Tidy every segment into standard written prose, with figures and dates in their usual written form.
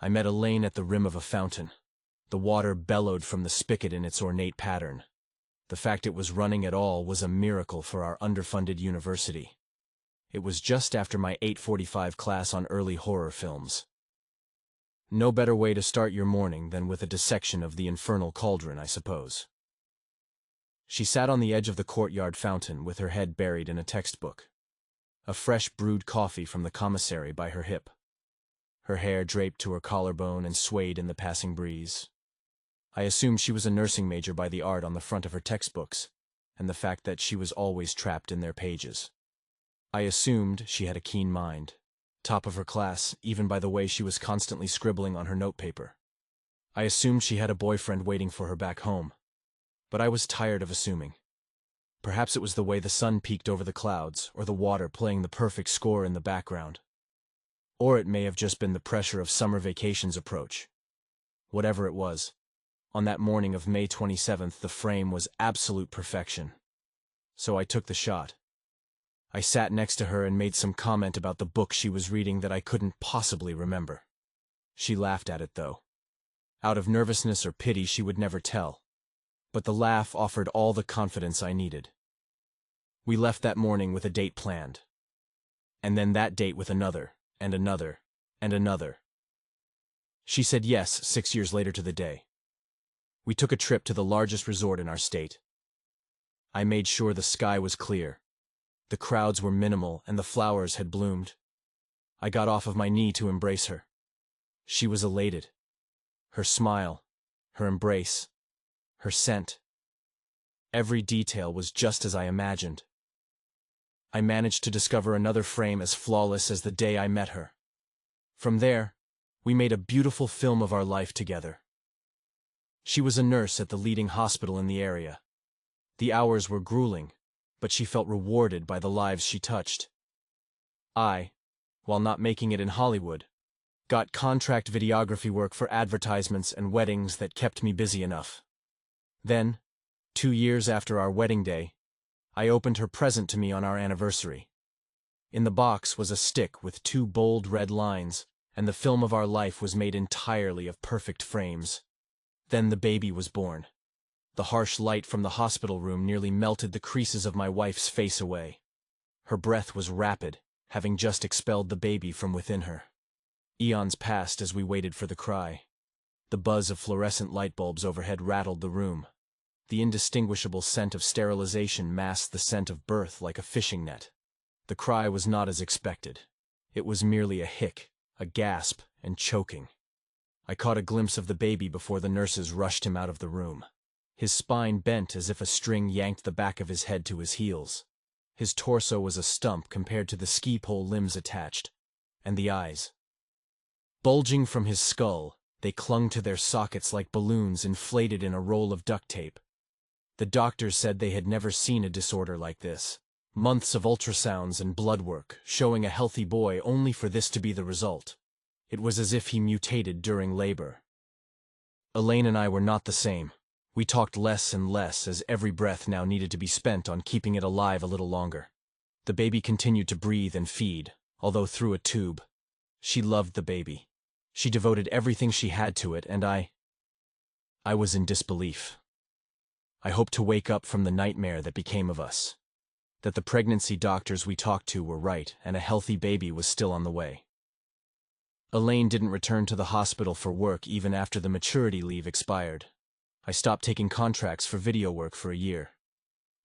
I met Elaine at the rim of a fountain. The water bellowed from the spigot in its ornate pattern. The fact it was running at all was a miracle for our underfunded university. It was just after my 8:45 class on early horror films. No better way to start your morning than with a dissection of the infernal cauldron, I suppose. She sat on the edge of the courtyard fountain with her head buried in a textbook. A fresh brewed coffee from the commissary by her hip. Her hair draped to her collarbone and swayed in the passing breeze. I assumed she was a nursing major by the art on the front of her textbooks, and the fact that she was always trapped in their pages. I assumed she had a keen mind, top of her class even by the way she was constantly scribbling on her notepaper. I assumed she had a boyfriend waiting for her back home, but I was tired of assuming. Perhaps it was the way the sun peeked over the clouds, or the water playing the perfect score in the background. Or it may have just been the pressure of summer vacations approach. Whatever it was, on that morning of May 27th, the frame was absolute perfection. So I took the shot. I sat next to her and made some comment about the book she was reading that I couldn't possibly remember. She laughed at it, though. Out of nervousness or pity, she would never tell. But the laugh offered all the confidence I needed. We left that morning with a date planned. And then that date with another, and another, and another. She said yes 6 years later to the day. We took a trip to the largest resort in our state. I made sure the sky was clear. The crowds were minimal and the flowers had bloomed. I got off of my knee to embrace her. She was elated. Her smile, her embrace, her scent. Every detail was just as I imagined. I managed to discover another frame as flawless as the day I met her. From there, we made a beautiful film of our life together. She was a nurse at the leading hospital in the area. The hours were grueling, but she felt rewarded by the lives she touched. I, while not making it in Hollywood, got contract videography work for advertisements and weddings that kept me busy enough. Then, 2 years after our wedding day, I opened her present to me on our anniversary. In the box was a stick with 2 bold red lines, and the film of our life was made entirely of perfect frames. Then the baby was born. The harsh light from the hospital room nearly melted the creases of my wife's face away. Her breath was rapid, having just expelled the baby from within her. Eons passed as we waited for the cry. The buzz of fluorescent light bulbs overhead rattled the room. The indistinguishable scent of sterilization masked the scent of birth like a fishing net. The cry was not as expected. It was merely a hic, a gasp, and choking. I caught a glimpse of the baby before the nurses rushed him out of the room. His spine bent as if a string yanked the back of his head to his heels. His torso was a stump compared to the ski pole limbs attached. And the eyes. Bulging from his skull, they clung to their sockets like balloons inflated in a roll of duct tape. The doctors said they had never seen a disorder like this. Months of ultrasounds and blood work, showing a healthy boy only for this to be the result. It was as if he mutated during labor. Elaine and I were not the same. We talked less and less as every breath now needed to be spent on keeping it alive a little longer. The baby continued to breathe and feed, although through a tube. She loved the baby. She devoted everything she had to it, and I was in disbelief. I hoped to wake up from the nightmare that became of us. That the pregnancy doctors we talked to were right and a healthy baby was still on the way. Elaine didn't return to the hospital for work even after the maturity leave expired. I stopped taking contracts for video work for a year.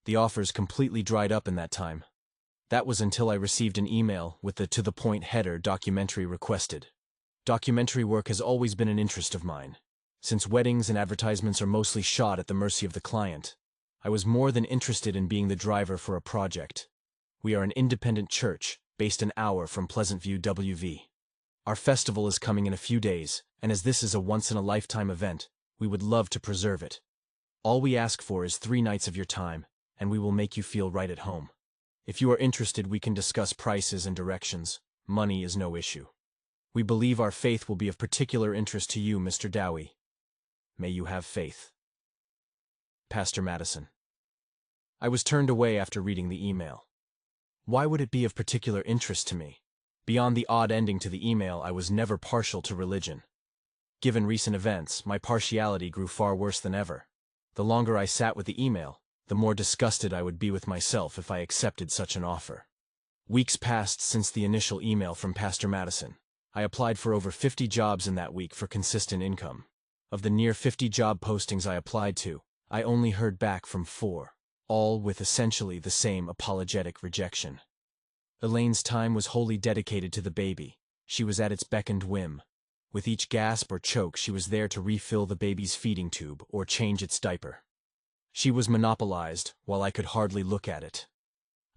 The offers completely dried up in that time. That was until I received an email with the to-the-point header documentary requested. Documentary work has always been an interest of mine. Since weddings and advertisements are mostly shot at the mercy of the client, I was more than interested in being the driver for a project. We are an independent church, based an hour from Pleasant View, WV. Our festival is coming in a few days, and as this is a once-in-a-lifetime event, we would love to preserve it. All we ask for is 3 nights of your time, and we will make you feel right at home. If you are interested, we can discuss prices and directions. Money is no issue. We believe our faith will be of particular interest to you, Mr. Dowie. May you have faith. Pastor Madison. I was turned away after reading the email. Why would it be of particular interest to me? Beyond the odd ending to the email, I was never partial to religion. Given recent events, my partiality grew far worse than ever. The longer I sat with the email, the more disgusted I would be with myself if I accepted such an offer. Weeks passed since the initial email from Pastor Madison. I applied for over 50 jobs in that week for consistent income. Of the near 50 job postings I applied to, I only heard back from 4, all with essentially the same apologetic rejection. Elaine's time was wholly dedicated to the baby. She was at its beck and whim. With each gasp or choke, she was there to refill the baby's feeding tube or change its diaper. She was monopolized, while I could hardly look at it.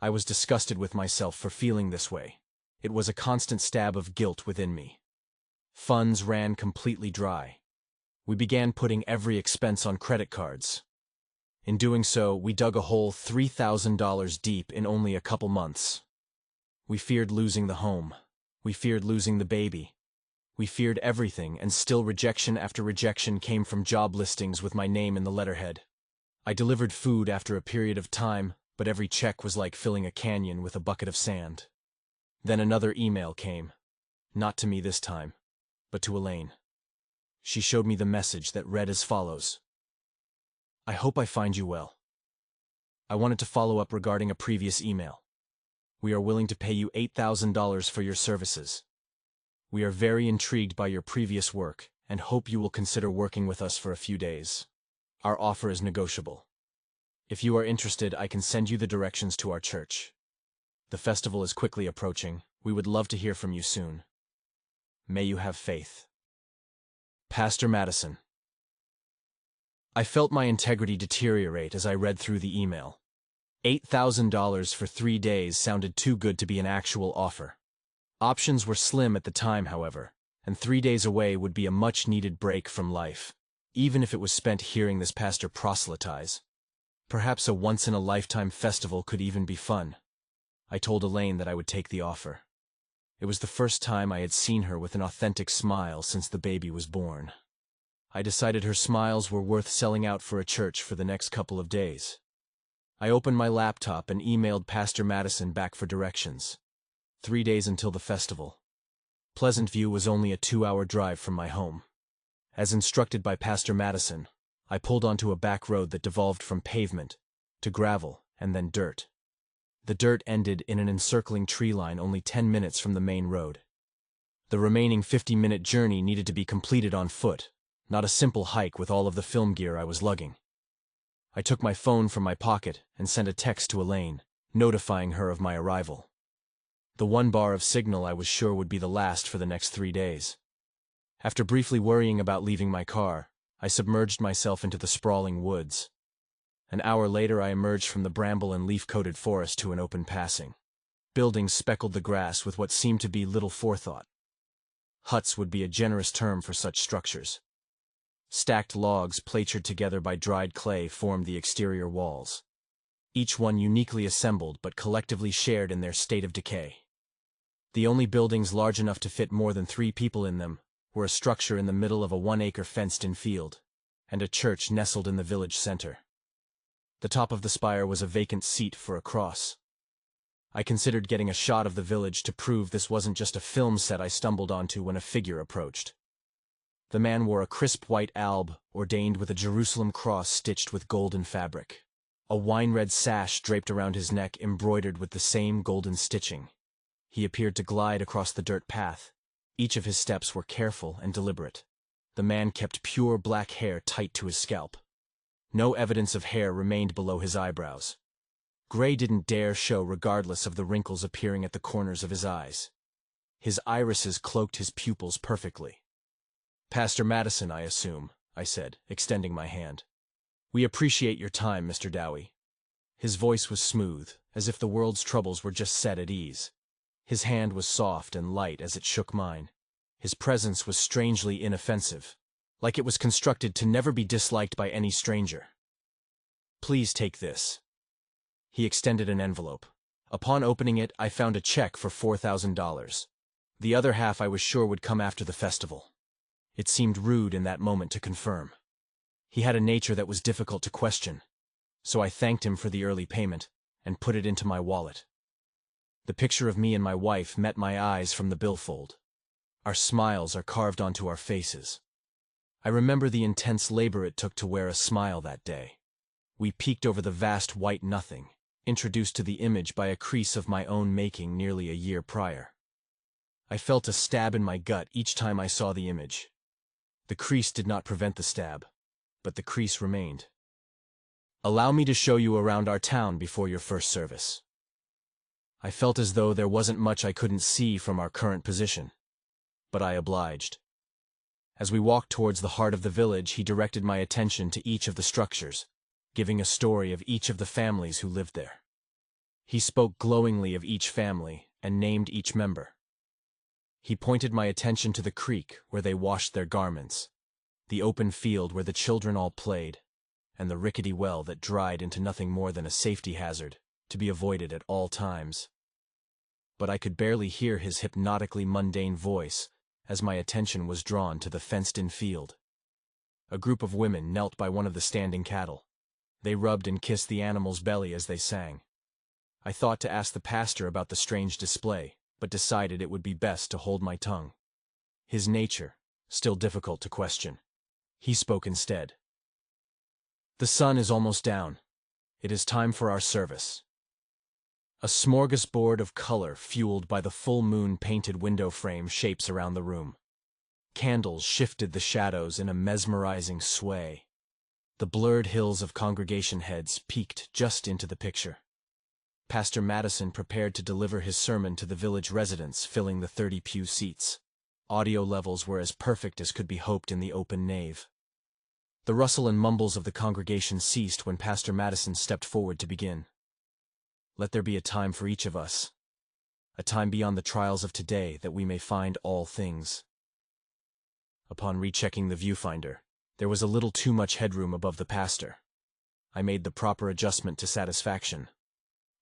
I was disgusted with myself for feeling this way. It was a constant stab of guilt within me. Funds ran completely dry. We began putting every expense on credit cards. In doing so, we dug a hole $3,000 deep in only a couple months. We feared losing the home. We feared losing the baby. We feared everything, and still rejection after rejection came from job listings with my name in the letterhead. I delivered food after a period of time, but every check was like filling a canyon with a bucket of sand. Then another email came. Not to me this time, but to Elaine. She showed me the message that read as follows. I hope I find you well. I wanted to follow up regarding a previous email. We are willing to pay you $8,000 for your services. We are very intrigued by your previous work and hope you will consider working with us for a few days. Our offer is negotiable. If you are interested, I can send you the directions to our church. The festival is quickly approaching. We would love to hear from you soon. May you have faith. Pastor Madison. I felt my integrity deteriorate as I read through the email. $8,000 for 3 days sounded too good to be an actual offer. Options were slim at the time, however, and 3 days away would be a much-needed break from life, even if it was spent hearing this pastor proselytize. Perhaps a once-in-a-lifetime festival could even be fun. I told Elaine that I would take the offer. It was the first time I had seen her with an authentic smile since the baby was born. I decided her smiles were worth selling out for a church for the next couple of days. I opened my laptop and emailed Pastor Madison back for directions. 3 days until the festival. Pleasant View was only a 2-hour drive from my home. As instructed by Pastor Madison, I pulled onto a back road that devolved from pavement to gravel and then dirt. The dirt ended in an encircling tree line only 10 minutes from the main road. The remaining 50-minute journey needed to be completed on foot, not a simple hike with all of the film gear I was lugging. I took my phone from my pocket and sent a text to Elaine, notifying her of my arrival. The 1 bar of signal I was sure would be the last for the next 3 days. After briefly worrying about leaving my car, I submerged myself into the sprawling woods. An hour later I emerged from the bramble and leaf-coated forest to an open passing. Buildings speckled the grass with what seemed to be little forethought. Huts would be a generous term for such structures. Stacked logs plastered together by dried clay formed the exterior walls, each one uniquely assembled but collectively shared in their state of decay. The only buildings large enough to fit more than 3 people in them were a structure in the middle of a 1-acre fenced-in field, and a church nestled in the village center. The top of the spire was a vacant seat for a cross. I considered getting a shot of the village to prove this wasn't just a film set I stumbled onto when a figure approached. The man wore a crisp white alb ordained with a Jerusalem cross stitched with golden fabric. A wine-red sash draped around his neck embroidered with the same golden stitching. He appeared to glide across the dirt path. Each of his steps were careful and deliberate. The man kept pure black hair tight to his scalp. No evidence of hair remained below his eyebrows. Gray didn't dare show regardless of the wrinkles appearing at the corners of his eyes. His irises cloaked his pupils perfectly. Pastor Madison, I assume, I said, extending my hand. We appreciate your time, Mr. Dowie. His voice was smooth, as if the world's troubles were just set at ease. His hand was soft and light as it shook mine. His presence was strangely inoffensive, like it was constructed to never be disliked by any stranger. Please take this. He extended an envelope. Upon opening it, I found a check for $4,000. The other half I was sure would come after the festival. It seemed rude in that moment to confirm. He had a nature that was difficult to question, so I thanked him for the early payment and put it into my wallet. The picture of me and my wife met my eyes from the billfold. Our smiles are carved onto our faces. I remember the intense labor it took to wear a smile that day. We peeked over the vast white nothing, introduced to the image by a crease of my own making nearly a year prior. I felt a stab in my gut each time I saw the image. The crease did not prevent the stab, but the crease remained. "Allow me to show you around our town before your first service." I felt as though there wasn't much I couldn't see from our current position, but I obliged. As we walked towards the heart of the village, he directed my attention to each of the structures, giving a story of each of the families who lived there. He spoke glowingly of each family and named each member. He pointed my attention to the creek where they washed their garments, the open field where the children all played, and the rickety well that dried into nothing more than a safety hazard, to be avoided at all times. But I could barely hear his hypnotically mundane voice as my attention was drawn to the fenced-in field. A group of women knelt by one of the standing cattle. They rubbed and kissed the animal's belly as they sang. I thought to ask the pastor about the strange display, but decided it would be best to hold my tongue. His nature, still difficult to question. He spoke instead. "The sun is almost down. It is time for our service." A smorgasbord of color fueled by the full moon painted window frame shapes around the room. Candles shifted the shadows in a mesmerizing sway. The blurred hills of congregation heads peeked just into the picture. Pastor Madison prepared to deliver his sermon to the village residents, filling the 30 pew seats. Audio levels were as perfect as could be hoped in the open nave. The rustle and mumbles of the congregation ceased when Pastor Madison stepped forward to begin. "Let there be a time for each of us, a time beyond the trials of today that we may find all things." Upon rechecking the viewfinder, there was a little too much headroom above the pastor. I made the proper adjustment to satisfaction.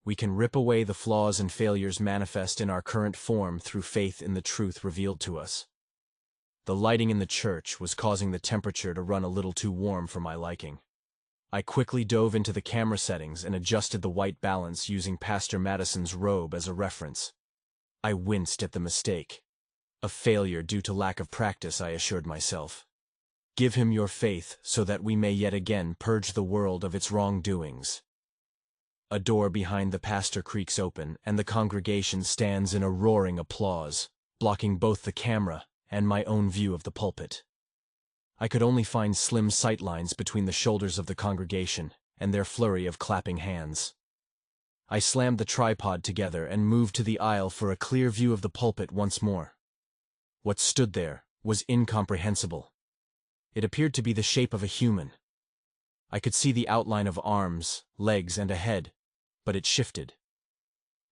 We can rip away the flaws and failures manifest in our current form through faith in the truth revealed to us. The lighting in the church was causing the temperature to run a little too warm for my liking. I quickly dove into the camera settings and adjusted the white balance using Pastor Madison's robe as a reference. I winced at the mistake. A failure due to lack of practice, I assured myself. Give him your faith so that we may yet again purge the world of its wrongdoings. A door behind the pastor creaks open, and the congregation stands in a roaring applause, blocking both the camera and my own view of the pulpit. I could only find slim sightlines between the shoulders of the congregation and their flurry of clapping hands. I slammed the tripod together and moved to the aisle for a clear view of the pulpit once more. What stood there was incomprehensible. It appeared to be the shape of a human. I could see the outline of arms, legs, and a head, but it shifted.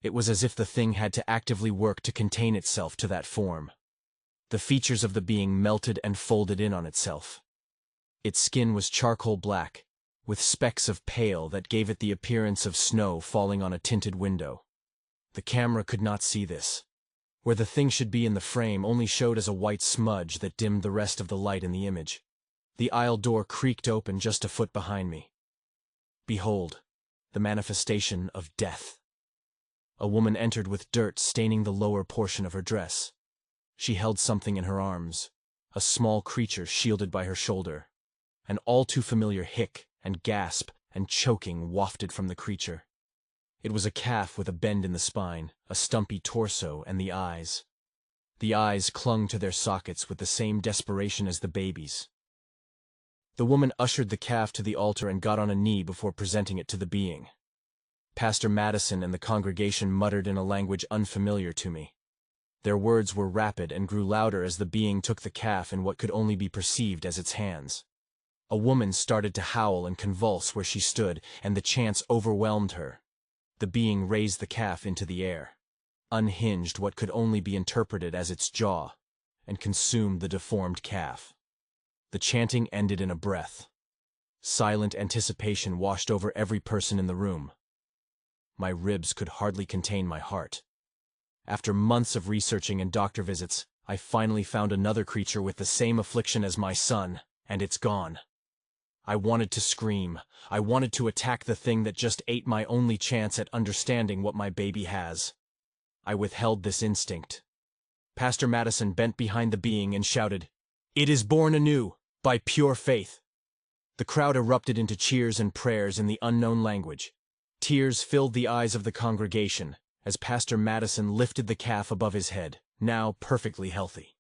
It was as if the thing had to actively work to contain itself to that form. The features of the being melted and folded in on itself. Its skin was charcoal black, with specks of pale that gave it the appearance of snow falling on a tinted window. The camera could not see this. Where the thing should be in the frame only showed as a white smudge that dimmed the rest of the light in the image. The aisle door creaked open just a foot behind me. Behold, the manifestation of death. A woman entered with dirt staining the lower portion of her dress. She held something in her arms, a small creature shielded by her shoulder. An all too familiar hic and gasp and choking wafted from the creature. It was a calf with a bend in the spine, a stumpy torso, and the eyes. The eyes clung to their sockets with the same desperation as the baby's. The woman ushered the calf to the altar and got on a knee before presenting it to the being. Pastor Madison and the congregation muttered in a language unfamiliar to me. Their words were rapid and grew louder as the being took the calf in what could only be perceived as its hands. A woman started to howl and convulse where she stood, and the chants overwhelmed her. The being raised the calf into the air, unhinged what could only be interpreted as its jaw, and consumed the deformed calf. The chanting ended in a breath. Silent anticipation washed over every person in the room. My ribs could hardly contain my heart. After months of researching and doctor visits, I finally found another creature with the same affliction as my son, and it's gone. I wanted to scream. I wanted to attack the thing that just ate my only chance at understanding what my baby has. I withheld this instinct. Pastor Madison bent behind the being and shouted, "It is born anew! By pure faith. The crowd erupted into cheers and prayers in the unknown language. Tears filled the eyes of the congregation as Pastor Madison lifted the calf above his head, now perfectly healthy.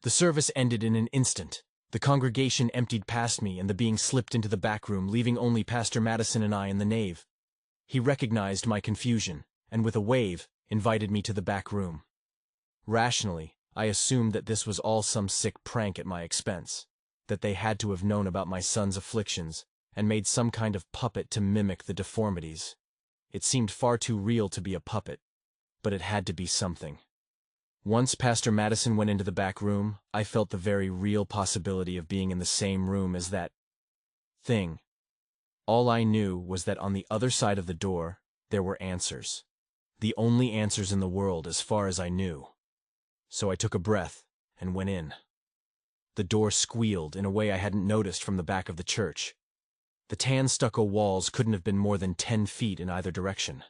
The service ended in an instant. The congregation emptied past me and the being slipped into the back room, leaving only Pastor Madison and I in the nave. He recognized my confusion, and with a wave, invited me to the back room. Rationally, I assumed that this was all some sick prank at my expense, that they had to have known about my son's afflictions and made some kind of puppet to mimic the deformities. It seemed far too real to be a puppet, but it had to be something. Once Pastor Madison went into the back room, I felt the very real possibility of being in the same room as that thing. All I knew was that on the other side of the door, there were answers. The only answers in the world as far as I knew. So I took a breath and went in. The door squealed in a way I hadn't noticed from the back of the church. The tan stucco walls couldn't have been more than 10 feet in either direction.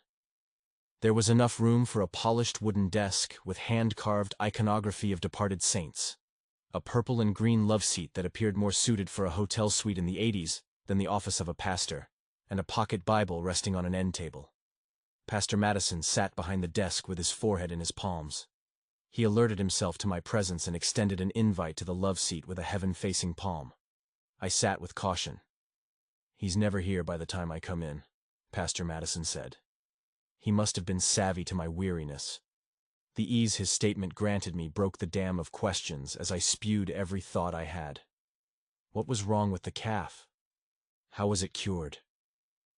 There was enough room for a polished wooden desk with hand-carved iconography of departed saints, a purple and green love seat that appeared more suited for a hotel suite in the 80s than the office of a pastor, and a pocket Bible resting on an end table. Pastor Madison sat behind the desk with his forehead in his palms. He alerted himself to my presence and extended an invite to the love seat with a heaven-facing palm. I sat with caution. "He's never here by the time I come in," Pastor Madison said. He must have been savvy to my weariness. The ease his statement granted me broke the dam of questions as I spewed every thought I had. What was wrong with the calf? How was it cured?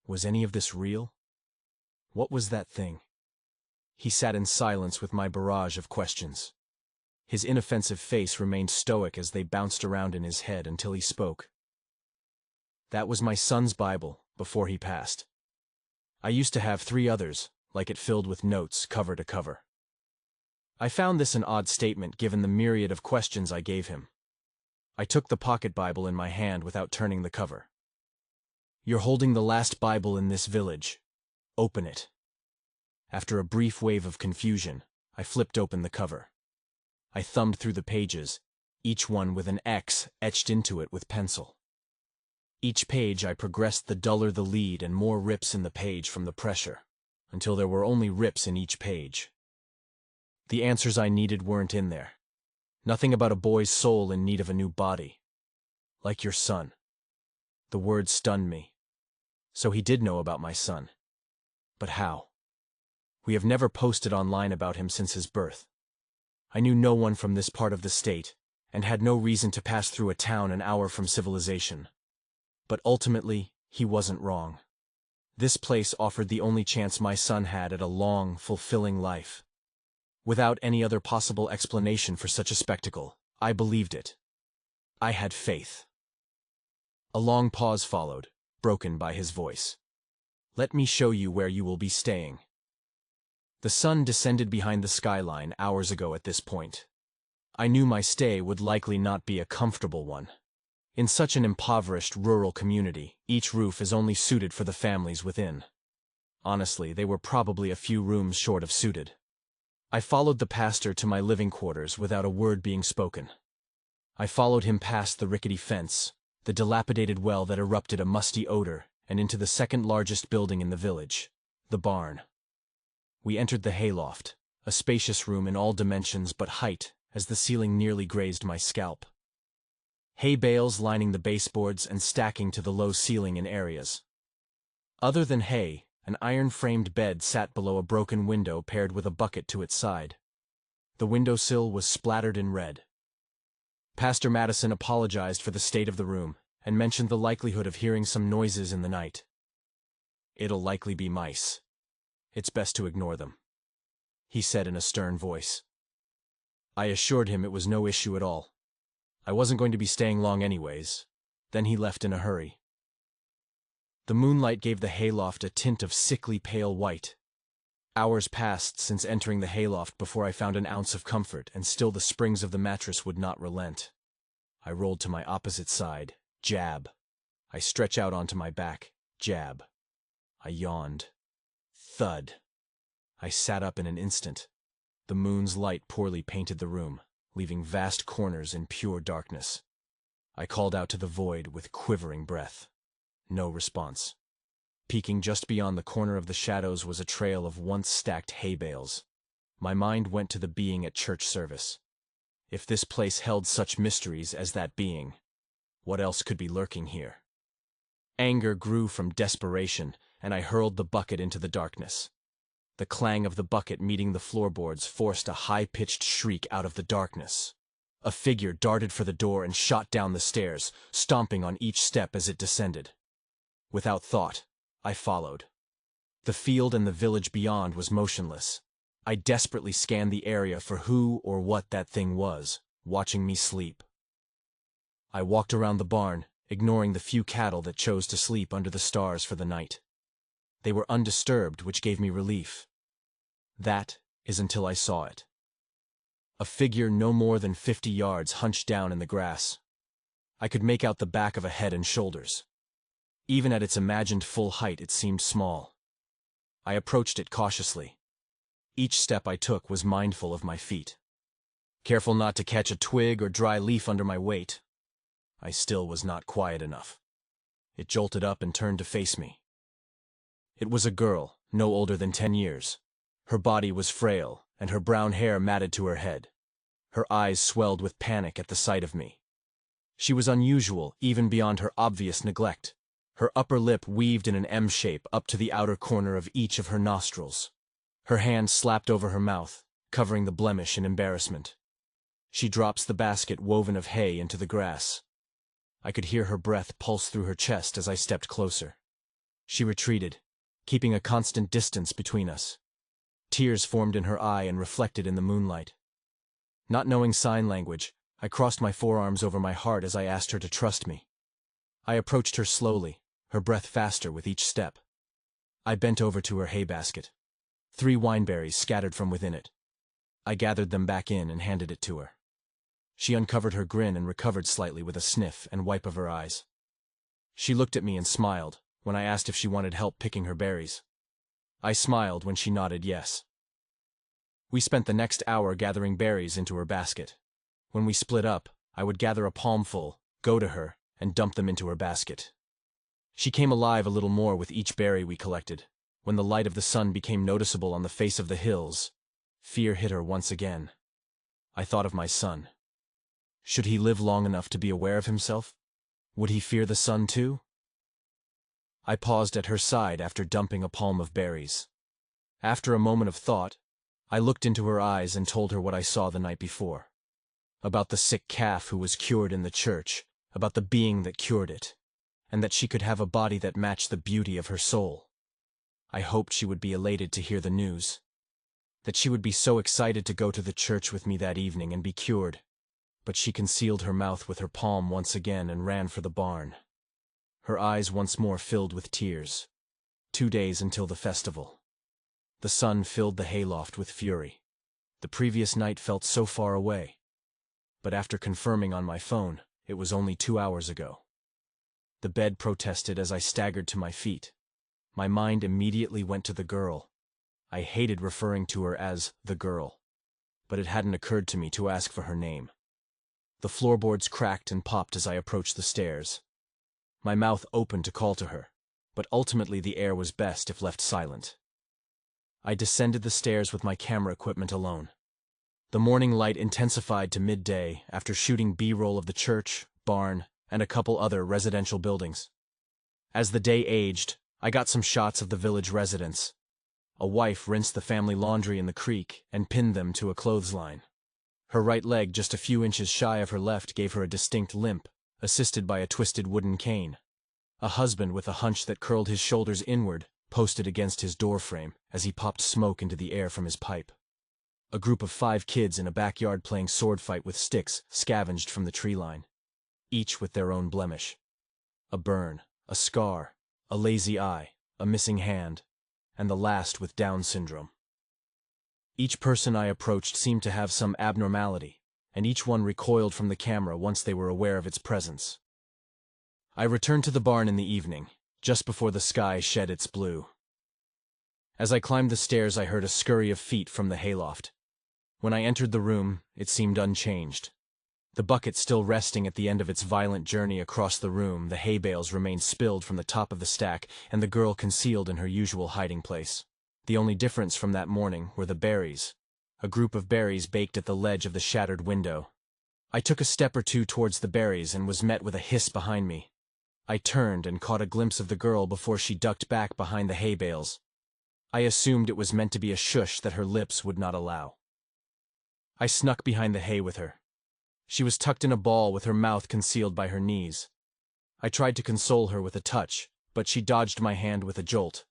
Was any of this real? What was that thing? He sat in silence with my barrage of questions. His inoffensive face remained stoic as they bounced around in his head until he spoke. "That was my son's Bible before he passed. I used to have 3 others, like it filled with notes cover to cover." I found this an odd statement given the myriad of questions I gave him. I took the pocket Bible in my hand without turning the cover. "You're holding the last Bible in this village. Open it." After a brief wave of confusion, I flipped open the cover. I thumbed through the pages, each one with an X etched into it with pencil. Each page I progressed, the duller the lead and more rips in the page from the pressure, until there were only rips in each page. The answers I needed weren't in there. Nothing about a boy's soul in need of a new body. "Like your son." The word stunned me. So he did know about my son. But how? We have never posted online about him since his birth. I knew no one from this part of the state, and had no reason to pass through a town an hour from civilization. But ultimately, he wasn't wrong. This place offered the only chance my son had at a long, fulfilling life. Without any other possible explanation for such a spectacle, I believed it. I had faith. A long pause followed, broken by his voice. "Let me show you where you will be staying." The sun descended behind the skyline hours ago at this point. I knew my stay would likely not be a comfortable one. In such an impoverished rural community, each roof is only suited for the families within. Honestly, they were probably a few rooms short of suited. I followed the pastor to my living quarters without a word being spoken. I followed him past the rickety fence, the dilapidated well that erupted a musty odor, and into the second largest building in the village, the barn. We entered the hayloft, a spacious room in all dimensions but height, as the ceiling nearly grazed my scalp. Hay bales lining the baseboards and stacking to the low ceiling in areas. Other than hay, an iron-framed bed sat below a broken window paired with a bucket to its side. The windowsill was splattered in red. Pastor Madison apologized for the state of the room and mentioned the likelihood of hearing some noises in the night. "It'll likely be mice. It's best to ignore them," he said in a stern voice. I assured him it was no issue at all. I wasn't going to be staying long anyways. Then he left in a hurry. The moonlight gave the hayloft a tint of sickly pale white. Hours passed since entering the hayloft before I found an ounce of comfort, and still the springs of the mattress would not relent. I rolled to my opposite side. Jab. I stretch out onto my back. Jab. I yawned. Thud. I sat up in an instant. The moon's light poorly painted the room, leaving vast corners in pure darkness. I called out to the void with quivering breath. No response. Peeking just beyond the corner of the shadows was a trail of once-stacked hay bales. My mind went to the being at church service. If this place held such mysteries as that being, what else could be lurking here? Anger grew from desperation, and I hurled the bucket into the darkness. The clang of the bucket meeting the floorboards forced a high-pitched shriek out of the darkness. A figure darted for the door and shot down the stairs, stomping on each step as it descended. Without thought, I followed. The field and the village beyond was motionless. I desperately scanned the area for who or what that thing was, watching me sleep. I walked around the barn, ignoring the few cattle that chose to sleep under the stars for the night. They were undisturbed, which gave me relief. That is until I saw it. A figure no more than 50 yards hunched down in the grass. I could make out the back of a head and shoulders. Even at its imagined full height, it seemed small. I approached it cautiously. Each step I took was mindful of my feet. Careful not to catch a twig or dry leaf under my weight. I still was not quiet enough. It jolted up and turned to face me. It was a girl, no older than 10 years. Her body was frail, and her brown hair matted to her head. Her eyes swelled with panic at the sight of me. She was unusual, even beyond her obvious neglect. Her upper lip weaved in an M shape up to the outer corner of each of her nostrils. Her hand slapped over her mouth, covering the blemish in embarrassment. She drops the basket woven of hay into the grass. I could hear her breath pulse through her chest as I stepped closer. She retreated, keeping a constant distance between us. Tears formed in her eye and reflected in the moonlight. Not knowing sign language, I crossed my forearms over my heart as I asked her to trust me. I approached her slowly, her breath faster with each step. I bent over to her hay basket. 3 wineberries scattered from within it. I gathered them back in and handed it to her. She uncovered her grin and recovered slightly with a sniff and wipe of her eyes. She looked at me and smiled when I asked if she wanted help picking her berries. I smiled when she nodded yes. We spent the next hour gathering berries into her basket. When we split up, I would gather a palmful, go to her, and dump them into her basket. She came alive a little more with each berry we collected. When the light of the sun became noticeable on the face of the hills, fear hit her once again. I thought of my son. Should he live long enough to be aware of himself? Would he fear the sun too? I paused at her side after dumping a palm of berries. After a moment of thought, I looked into her eyes and told her what I saw the night before. About the sick calf who was cured in the church, about the being that cured it, and that she could have a body that matched the beauty of her soul. I hoped she would be elated to hear the news, that she would be so excited to go to the church with me that evening and be cured, but she concealed her mouth with her palm once again and ran for the barn. Her eyes once more filled with tears. 2 days until the festival. The sun filled the hayloft with fury. The previous night felt so far away. But after confirming on my phone, it was only 2 hours ago. The bed protested as I staggered to my feet. My mind immediately went to the girl. I hated referring to her as the girl, but it hadn't occurred to me to ask for her name. The floorboards cracked and popped as I approached the stairs. My mouth opened to call to her, but ultimately the air was best if left silent. I descended the stairs with my camera equipment alone. The morning light intensified to midday after shooting B-roll of the church, barn, and a couple other residential buildings. As the day aged, I got some shots of the village residents. A wife rinsed the family laundry in the creek and pinned them to a clothesline. Her right leg, just a few inches shy of her left, gave her a distinct limp, assisted by a twisted wooden cane. A husband with a hunch that curled his shoulders inward posted against his doorframe as he popped smoke into the air from his pipe. A group of 5 kids in a backyard playing sword fight with sticks scavenged from the tree line, each with their own blemish. A burn, a scar, a lazy eye, a missing hand, and the last with Down syndrome. Each person I approached seemed to have some abnormality, and each one recoiled from the camera once they were aware of its presence. I returned to the barn in the evening, just before the sky shed its blue. As I climbed the stairs, I heard a scurry of feet from the hayloft. When I entered the room, it seemed unchanged. The bucket still resting at the end of its violent journey across the room, the hay bales remained spilled from the top of the stack, and the girl concealed in her usual hiding place. The only difference from that morning were the berries. A group of berries baked at the ledge of the shattered window. I took a step or two towards the berries and was met with a hiss behind me. I turned and caught a glimpse of the girl before she ducked back behind the hay bales. I assumed it was meant to be a shush that her lips would not allow. I snuck behind the hay with her. She was tucked in a ball with her mouth concealed by her knees. I tried to console her with a touch, but she dodged my hand with a jolt.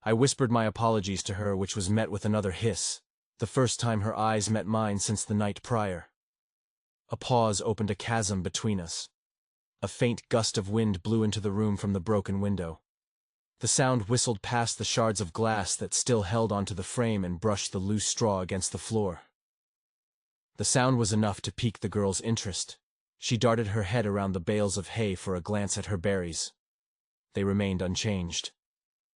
I whispered my apologies to her, which was met with another hiss, the first time her eyes met mine since the night prior. A pause opened a chasm between us. A faint gust of wind blew into the room from the broken window. The sound whistled past the shards of glass that still held onto the frame and brushed the loose straw against the floor. The sound was enough to pique the girl's interest. She darted her head around the bales of hay for a glance at her berries. They remained unchanged.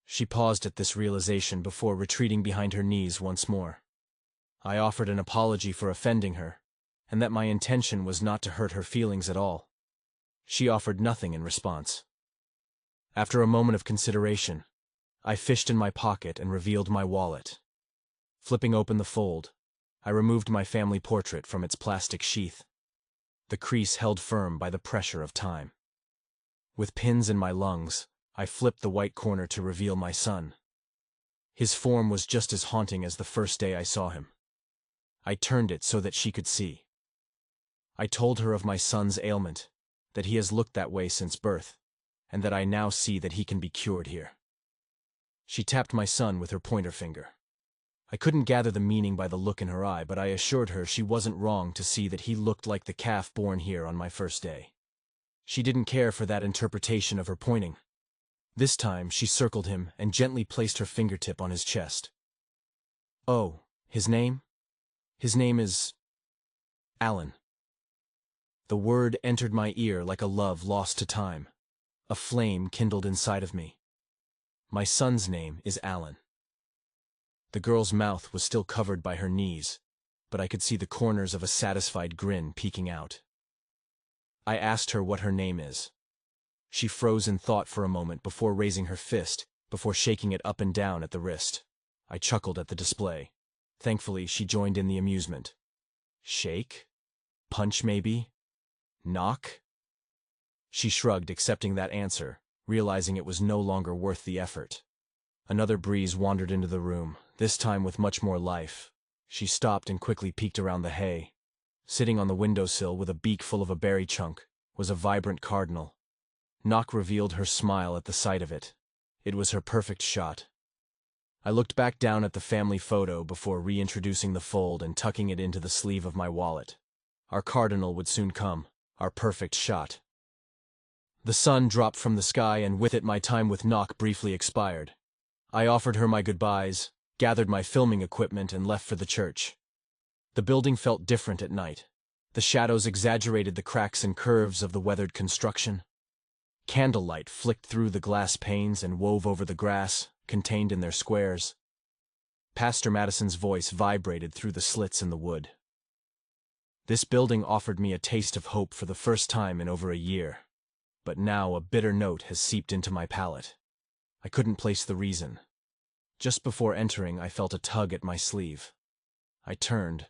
She paused at this realization before retreating behind her knees once more. I offered an apology for offending her, and that my intention was not to hurt her feelings at all. She offered nothing in response. After a moment of consideration, I fished in my pocket and revealed my wallet. Flipping open the fold, I removed my family portrait from its plastic sheath, the crease held firm by the pressure of time. With pins in my lungs, I flipped the white corner to reveal my son. His form was just as haunting as the first day I saw him. I turned it so that she could see. I told her of my son's ailment, that he has looked that way since birth, and that I now see that he can be cured here. She tapped my son with her pointer finger. I couldn't gather the meaning by the look in her eye, but I assured her she wasn't wrong to see that he looked like the calf born here on my first day. She didn't care for that interpretation of her pointing. This time she circled him and gently placed her fingertip on his chest. "Oh, his name? His name is Alan." The word entered my ear like a love lost to time. A flame kindled inside of me. My son's name is Alan. The girl's mouth was still covered by her knees, but I could see the corners of a satisfied grin peeking out. I asked her what her name is. She froze in thought for a moment before raising her fist, before shaking it up and down at the wrist. I chuckled at the display. Thankfully, she joined in the amusement. Shake? Punch, maybe? Knock? She shrugged, accepting that answer, realizing it was no longer worth the effort. Another breeze wandered into the room, this time with much more life. She stopped and quickly peeked around the hay. Sitting on the windowsill with a beak full of a berry chunk was a vibrant cardinal. Knock revealed her smile at the sight of it. It was her perfect shot. I looked back down at the family photo before reintroducing the fold and tucking it into the sleeve of my wallet. Our cardinal would soon come, our perfect shot. The sun dropped from the sky, and with it my time with Knock briefly expired. I offered her my goodbyes, gathered my filming equipment, and left for the church. The building felt different at night. The shadows exaggerated the cracks and curves of the weathered construction. Candlelight flicked through the glass panes and wove over the grass, contained in their squares. Pastor Madison's voice vibrated through the slits in the wood. This building offered me a taste of hope for the first time in over a year, but now a bitter note has seeped into my palate. I couldn't place the reason. Just before entering, I felt a tug at my sleeve. I turned,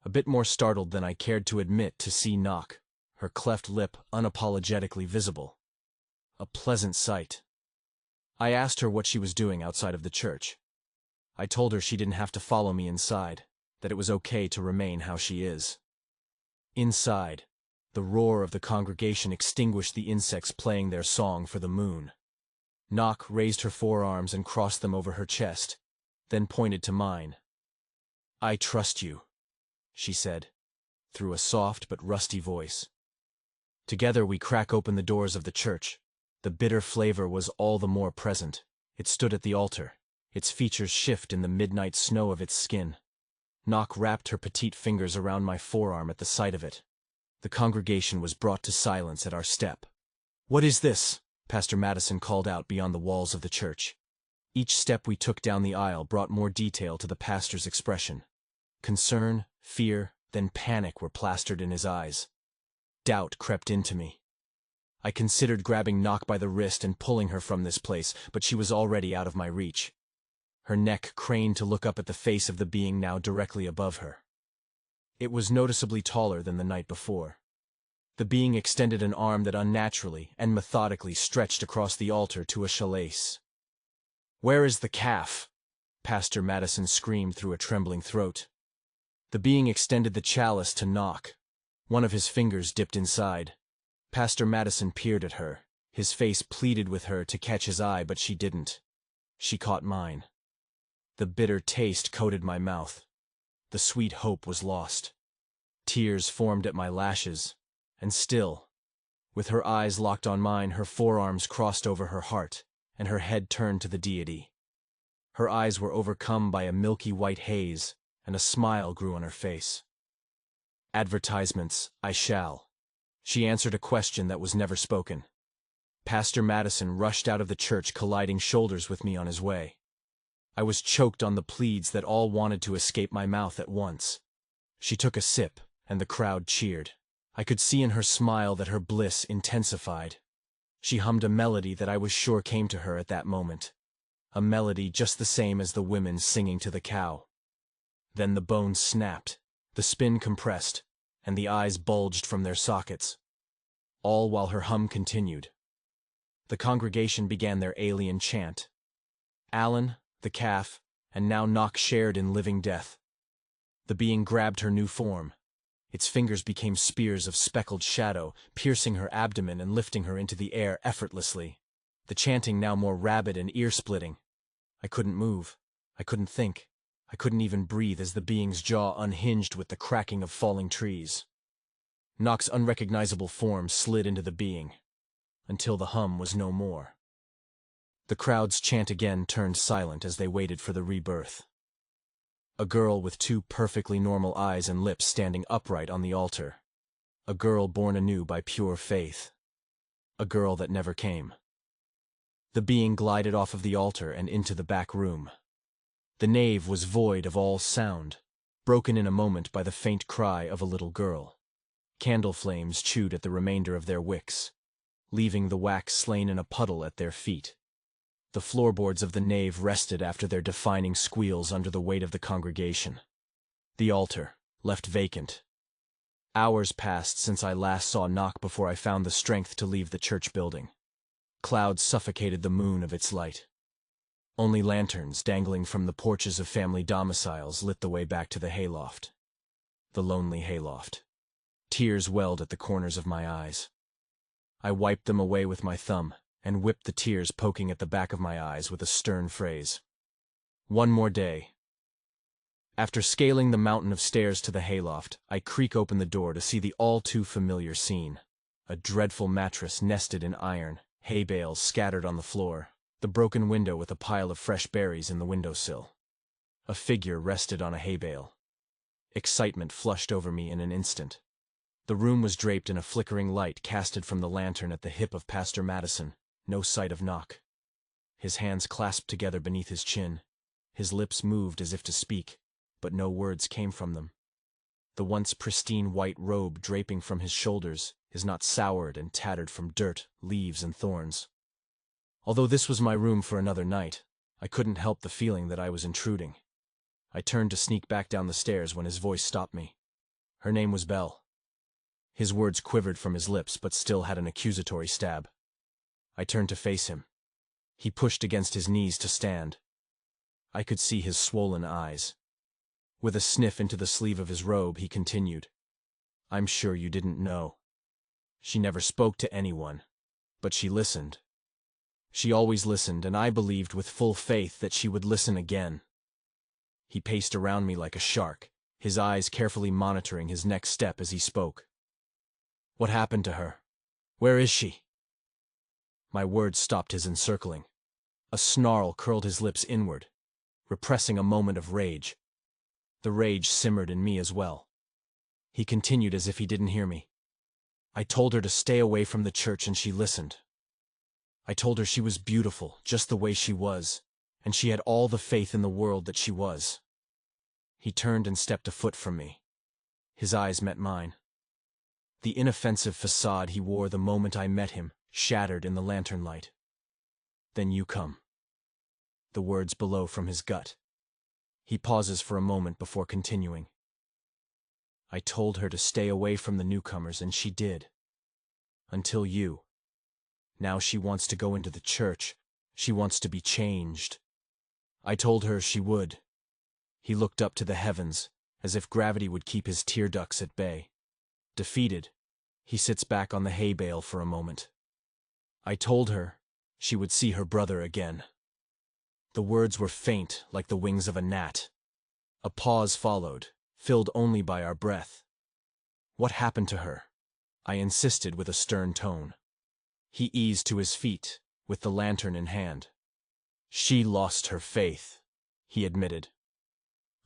a bit more startled than I cared to admit, to see Knock, her cleft lip unapologetically visible. A pleasant sight. I asked her what she was doing outside of the church. I told her she didn't have to follow me inside, that it was okay to remain how she is. Inside, the roar of the congregation extinguished the insects playing their song for the moon. Knock raised her forearms and crossed them over her chest, then pointed to mine. "I trust you," she said, through a soft but rusty voice. Together we crack open the doors of the church. The bitter flavor was all the more present. It stood at the altar, its features shift in the midnight snow of its skin. Knock wrapped her petite fingers around my forearm at the sight of it. The congregation was brought to silence at our step. "What is this?" Pastor Madison called out beyond the walls of the church. Each step we took down the aisle brought more detail to the pastor's expression. Concern, fear, then panic were plastered in his eyes. Doubt crept into me. I considered grabbing Nock by the wrist and pulling her from this place, but she was already out of my reach. Her neck craned to look up at the face of the being now directly above her. It was noticeably taller than the night before. The being extended an arm that unnaturally and methodically stretched across the altar to a chalice. "Where is the calf?" Pastor Madison screamed through a trembling throat. The being extended the chalice to Nock. One of his fingers dipped inside. Pastor Madison peered at her. His face pleaded with her to catch his eye, but she didn't. She caught mine. The bitter taste coated my mouth. The sweet hope was lost. Tears formed at my lashes, and still, with her eyes locked on mine, her forearms crossed over her heart, and her head turned to the deity. Her eyes were overcome by a milky white haze, and a smile grew on her face. "Advertisements, I shall." She answered a question that was never spoken. Pastor Madison rushed out of the church, colliding shoulders with me on his way. I was choked on the pleads that all wanted to escape my mouth at once. She took a sip, and the crowd cheered. I could see in her smile that her bliss intensified. She hummed a melody that I was sure came to her at that moment. A melody just the same as the women singing to the cow. Then the bones snapped, the spin compressed, and the eyes bulged from their sockets. All while her hum continued. The congregation began their alien chant. Alan, the calf, and now Nock shared in living death. The being grabbed her new form. Its fingers became spears of speckled shadow, piercing her abdomen and lifting her into the air effortlessly. The chanting now more rabid and ear-splitting. I couldn't move. I couldn't think. I couldn't even breathe as the being's jaw unhinged with the cracking of falling trees. Nock's unrecognizable form slid into the being, until the hum was no more. The crowd's chant again turned silent as they waited for the rebirth. A girl with two perfectly normal eyes and lips standing upright on the altar. A girl born anew by pure faith. A girl that never came. The being glided off of the altar and into the back room. The nave was void of all sound, broken in a moment by the faint cry of a little girl. Candle flames chewed at the remainder of their wicks, leaving the wax slain in a puddle at their feet. The floorboards of the nave rested after their defining squeals under the weight of the congregation. The altar, left vacant. Hours passed since I last saw Nock before I found the strength to leave the church building. Clouds suffocated the moon of its light. Only lanterns dangling from the porches of family domiciles lit the way back to the hayloft. The lonely hayloft. Tears welled at the corners of my eyes. I wiped them away with my thumb, and whipped the tears poking at the back of my eyes with a stern phrase. One more day. After scaling the mountain of stairs to the hayloft, I creak open the door to see the all-too-familiar scene. A dreadful mattress nested in iron, hay bales scattered on the floor, the broken window with a pile of fresh berries in the windowsill. A figure rested on a hay bale. Excitement flushed over me in an instant. The room was draped in a flickering light casted from the lantern at the hip of Pastor Madison. No sight of Nock. His hands clasped together beneath his chin. His lips moved as if to speak, but no words came from them. The once pristine white robe draping from his shoulders is not soured and tattered from dirt, leaves, and thorns. Although this was my room for another night, I couldn't help the feeling that I was intruding. I turned to sneak back down the stairs when his voice stopped me. Her name was Belle. His words quivered from his lips but still had an accusatory stab. I turned to face him. He pushed against his knees to stand. I could see his swollen eyes. With a sniff into the sleeve of his robe, he continued, "I'm sure you didn't know. She never spoke to anyone, but she listened. She always listened, and I believed with full faith that she would listen again." He paced around me like a shark, his eyes carefully monitoring his next step as he spoke. "What happened to her? Where is she?" My words stopped his encircling. A snarl curled his lips inward, repressing a moment of rage. The rage simmered in me as well. He continued as if he didn't hear me. "I told her to stay away from the church and she listened. I told her she was beautiful, just the way she was, and she had all the faith in the world that she was." He turned and stepped a foot from me. His eyes met mine. The inoffensive facade he wore the moment I met him, shattered in the lantern light. "Then you come." The words below from his gut. He pauses for a moment before continuing. "I told her to stay away from the newcomers, and she did. Until you. Now she wants to go into the church. She wants to be changed. I told her she would." He looked up to the heavens, as if gravity would keep his tear ducts at bay. Defeated, he sits back on the hay bale for a moment. "I told her she would see her brother again." The words were faint, like the wings of a gnat. A pause followed, filled only by our breath. "What happened to her?" I insisted with a stern tone. He eased to his feet, with the lantern in hand. "She lost her faith," he admitted.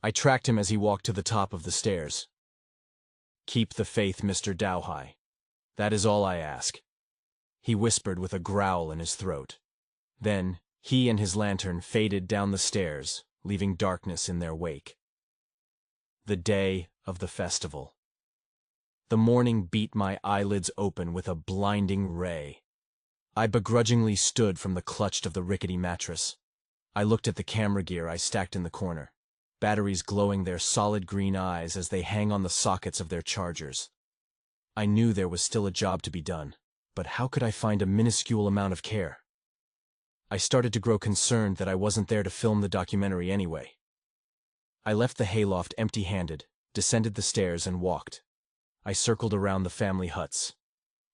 I tracked him as he walked to the top of the stairs. "Keep the faith, Mr. Dowhigh. That is all I ask," he whispered with a growl in his throat. Then, he and his lantern faded down the stairs, leaving darkness in their wake. The day of the festival. The morning beat my eyelids open with a blinding ray. I begrudgingly stood from the clutch of the rickety mattress. I looked at the camera gear I stacked in the corner, batteries glowing their solid green eyes as they hang on the sockets of their chargers. I knew there was still a job to be done, but how could I find a minuscule amount of care? I started to grow concerned that I wasn't there to film the documentary anyway. I left the hayloft empty-handed, descended the stairs, and walked. I circled around the family huts.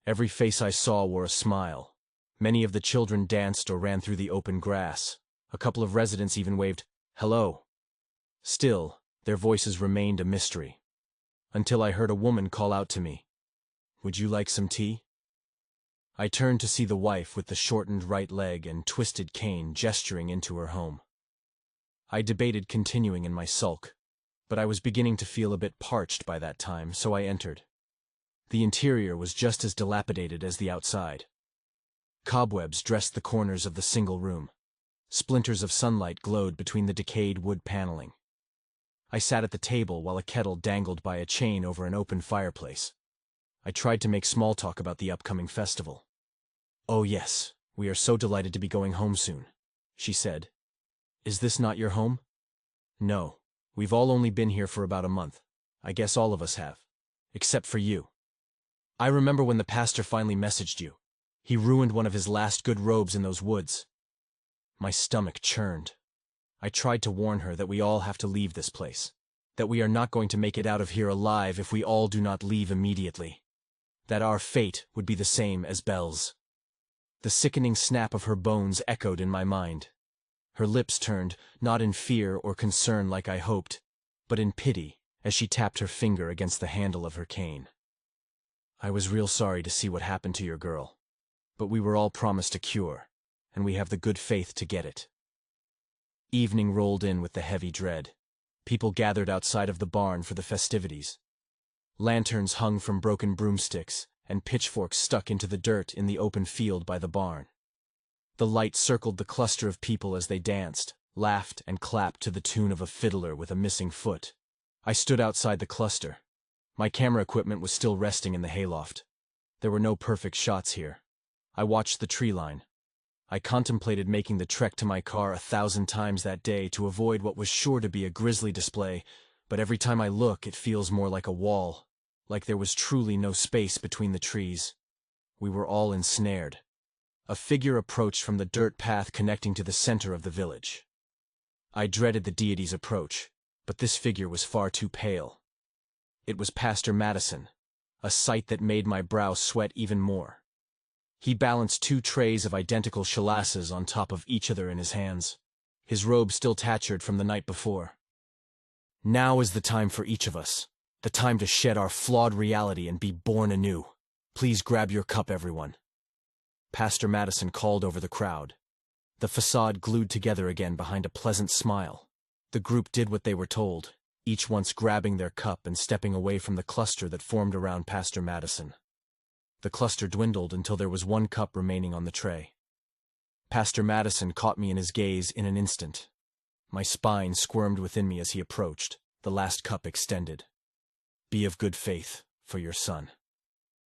Every face I saw wore a smile. Many of the children danced or ran through the open grass. A couple of residents even waved, "Hello." Still, their voices remained a mystery. Until I heard a woman call out to me, "Would you like some tea?" I turned to see the wife with the shortened right leg and twisted cane gesturing into her home. I debated continuing in my sulk, but I was beginning to feel a bit parched by that time, so I entered. The interior was just as dilapidated as the outside. Cobwebs dressed the corners of the single room. Splinters of sunlight glowed between the decayed wood paneling. I sat at the table while a kettle dangled by a chain over an open fireplace. I tried to make small talk about the upcoming festival. "Oh yes, we are so delighted to be going home soon," she said. "Is this not your home?" "No, we've all only been here for about a month. I guess all of us have. Except for you. I remember when the pastor finally messaged you. He ruined one of his last good robes in those woods." My stomach churned. I tried to warn her that we all have to leave this place, that we are not going to make it out of here alive if we all do not leave immediately, that our fate would be the same as Belle's. The sickening snap of her bones echoed in my mind. Her lips turned, not in fear or concern like I hoped, but in pity as she tapped her finger against the handle of her cane. "I was real sorry to see what happened to your girl, but we were all promised a cure, and we have the good faith to get it." Evening rolled in with the heavy dread. People gathered outside of the barn for the festivities. Lanterns hung from broken broomsticks, and pitchforks stuck into the dirt in the open field by the barn. The light circled the cluster of people as they danced, laughed, and clapped to the tune of a fiddler with a missing foot. I stood outside the cluster. My camera equipment was still resting in the hayloft. There were no perfect shots here. I watched the tree line. I contemplated making the trek to my car 1,000 times that day to avoid what was sure to be a grisly display, but every time I look it feels more like a wall, like there was truly no space between the trees. We were all ensnared. A figure approached from the dirt path connecting to the center of the village. I dreaded the deity's approach, but this figure was far too pale. It was Pastor Madison, a sight that made my brow sweat even more. He balanced 2 trays of identical shalasses on top of each other in his hands, his robe still tattered from the night before. "Now is the time for each of us, the time to shed our flawed reality and be born anew. Please grab your cup, everyone." Pastor Madison called over the crowd. The facade glued together again behind a pleasant smile. The group did what they were told, each once grabbing their cup and stepping away from the cluster that formed around Pastor Madison. The cluster dwindled until there was 1 cup remaining on the tray. Pastor Madison caught me in his gaze in an instant. My spine squirmed within me as he approached, the last cup extended. "Be of good faith for your son."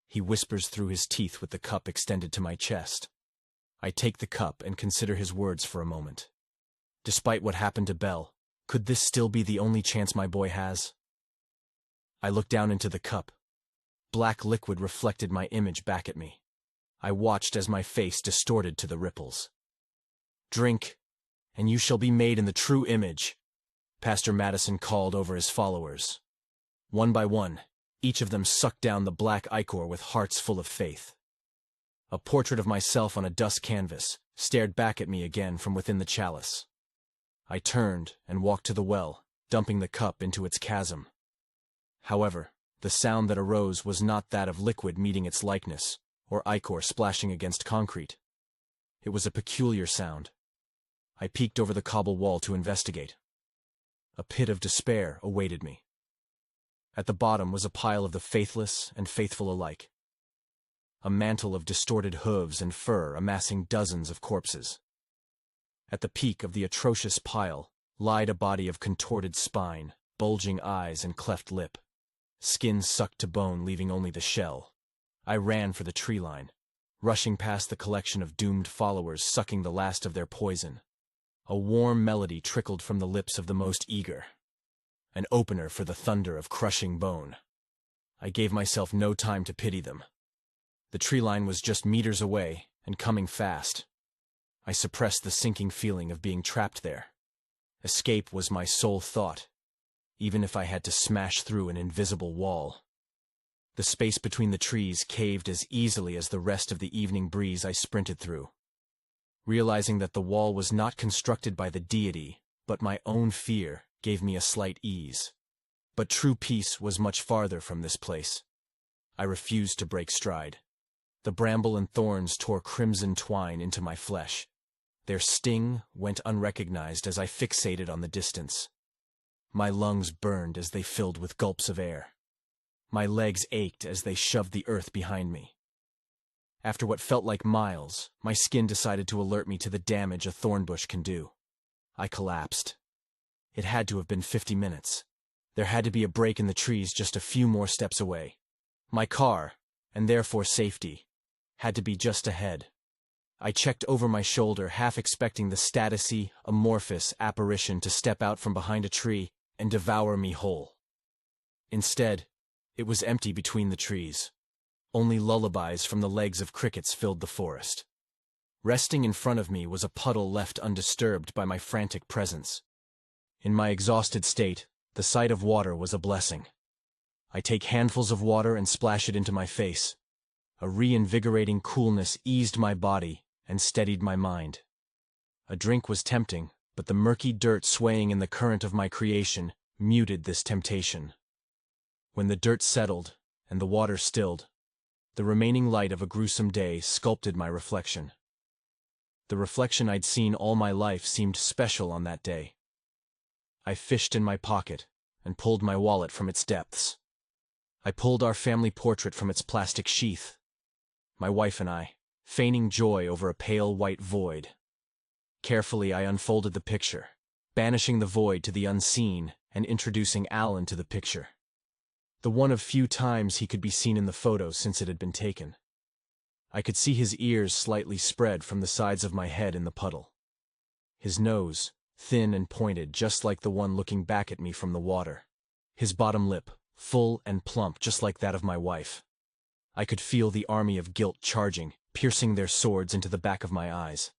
he whispers through his teeth with the cup extended to my chest. I take the cup and consider his words for a moment. Despite what happened to Belle, could this still be the only chance my boy has? I look down into the cup. Black liquid reflected my image back at me. I watched as my face distorted to the ripples. "Drink, and you shall be made in the true image," Pastor Madison called over his followers. One by one, each of them sucked down the black ichor with hearts full of faith. A portrait of myself on a dust canvas stared back at me again from within the chalice. I turned and walked to the well, dumping the cup into its chasm. However, the sound that arose was not that of liquid meeting its likeness, or ichor splashing against concrete. It was a peculiar sound. I peeked over the cobble wall to investigate. A pit of despair awaited me. At the bottom was a pile of the faithless and faithful alike. A mantle of distorted hooves and fur amassing dozens of corpses. At the peak of the atrocious pile lied a body of contorted spine, bulging eyes and cleft lip. Skin sucked to bone, leaving only the shell. I ran for the tree line, rushing past the collection of doomed followers sucking the last of their poison. A warm melody trickled from the lips of the most eager. An opener for the thunder of crushing bone. I gave myself no time to pity them. The tree line was just meters away and coming fast. I suppressed the sinking feeling of being trapped there. Escape was my sole thought, even if I had to smash through an invisible wall. The space between the trees caved as easily as the rest of the evening breeze I sprinted through. Realizing that the wall was not constructed by the deity, but my own fear, gave me a slight ease. But true peace was much farther from this place. I refused to break stride. The bramble and thorns tore crimson twine into my flesh. Their sting went unrecognized as I fixated on the distance. My lungs burned as they filled with gulps of air. My legs ached as they shoved the earth behind me. After what felt like miles, my skin decided to alert me to the damage a thorn bush can do. I collapsed. It had to have been 50 minutes. There had to be a break in the trees just a few more steps away. My car, and therefore safety, had to be just ahead. I checked over my shoulder, half expecting the statusy, amorphous apparition to step out from behind a tree and devour me whole. Instead, it was empty between the trees. Only lullabies from the legs of crickets filled the forest. Resting in front of me was a puddle left undisturbed by my frantic presence. In my exhausted state, the sight of water was a blessing. I take handfuls of water and splash it into my face. A reinvigorating coolness eased my body and steadied my mind. A drink was tempting, but the murky dirt swaying in the current of my creation muted this temptation. When the dirt settled and the water stilled, the remaining light of a gruesome day sculpted my reflection. The reflection I'd seen all my life seemed special on that day. I fished in my pocket and pulled my wallet from its depths. I pulled our family portrait from its plastic sheath. My wife and I, feigning joy over a pale white void. Carefully I unfolded the picture, banishing the void to the unseen and introducing Alan to the picture. The one of few times he could be seen in the photo since it had been taken. I could see his ears slightly spread from the sides of my head in the puddle. His nose, thin and pointed just like the one looking back at me from the water. His bottom lip, full and plump just like that of my wife. I could feel the army of guilt charging, piercing their swords into the back of my eyes.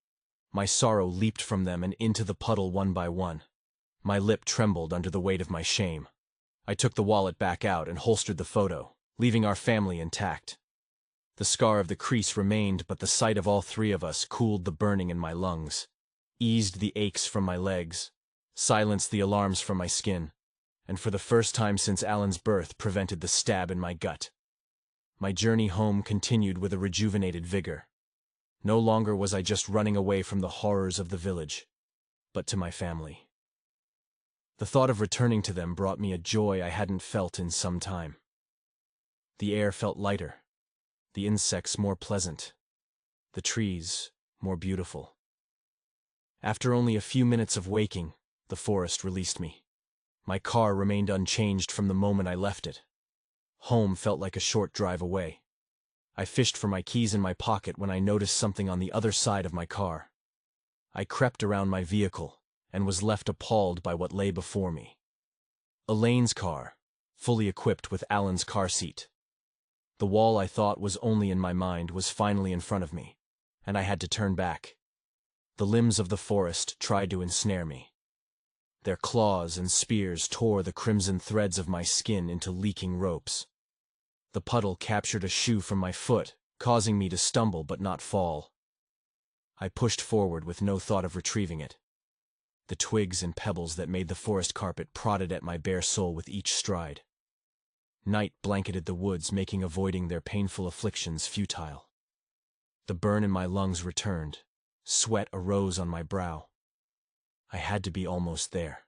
My sorrow leaped from them and into the puddle one by one. My lip trembled under the weight of my shame. I took the wallet back out and holstered the photo, leaving our family intact. The scar of the crease remained, but the sight of all three of us cooled the burning in my lungs, eased the aches from my legs, silenced the alarms from my skin, and for the first time since Alan's birth prevented the stab in my gut. My journey home continued with a rejuvenated vigor. No longer was I just running away from the horrors of the village, but to my family. The thought of returning to them brought me a joy I hadn't felt in some time. The air felt lighter, the insects more pleasant, the trees more beautiful. After only a few minutes of waking, the forest released me. My car remained unchanged from the moment I left it. Home felt like a short drive away. I fished for my keys in my pocket when I noticed something on the other side of my car. I crept around my vehicle and was left appalled by what lay before me. Elaine's car, fully equipped with Alan's car seat. The wall I thought was only in my mind was finally in front of me, and I had to turn back. The limbs of the forest tried to ensnare me. Their claws and spears tore the crimson threads of my skin into leaking ropes. The puddle captured a shoe from my foot, causing me to stumble but not fall. I pushed forward with no thought of retrieving it. The twigs and pebbles that made the forest carpet prodded at my bare soul with each stride. Night blanketed the woods, making avoiding their painful afflictions futile. The burn in my lungs returned. Sweat arose on my brow. I had to be almost there.